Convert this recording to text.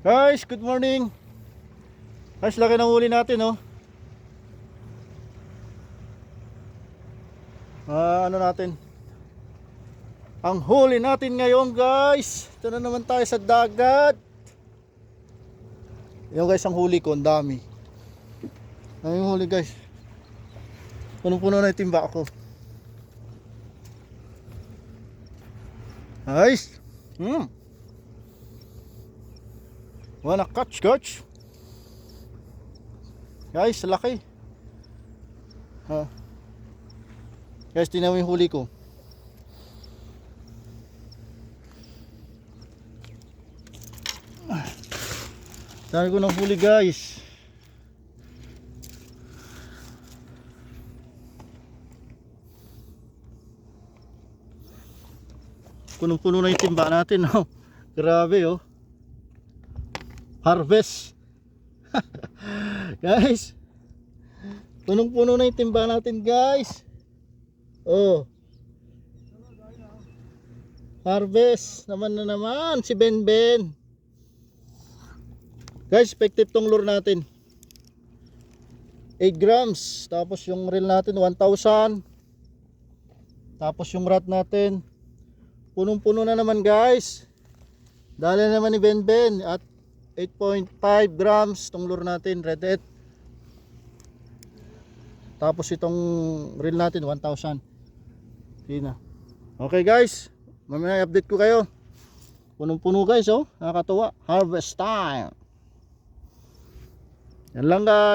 Guys, good morning. Guys, laki ng huli natin, oh. Ano natin? Ang huli natin ngayon, guys. Ito na naman tayo sa dagat. Yung guys, ang huli ko, ang dami. Ano yung huli, guys? Punong-puno na yung timba ko. Guys. Wanna catch, coach? Guys, laki. Guys, tingnan mo yung huli ko. Dami ko ng huli, guys. Punong-puno na yung timba natin, oh. Grabe, oh. Harvest. Guys, punong-puno na yung timba natin, guys. Oh, harvest naman na naman si Ben. Guys, effective tong lure natin, 8 grams. Tapos yung reel natin 1,000. Tapos yung rod natin punong-puno na naman, guys. Dali naman ni Ben at 8.5 grams tong lure natin, red head. Tapos itong reel natin 1,000. Yun na. Okay, guys, mamaya update ko kayo. Punong-puno, guys, oh. Nakakatuwa. Harvest time. Yan lang, guys.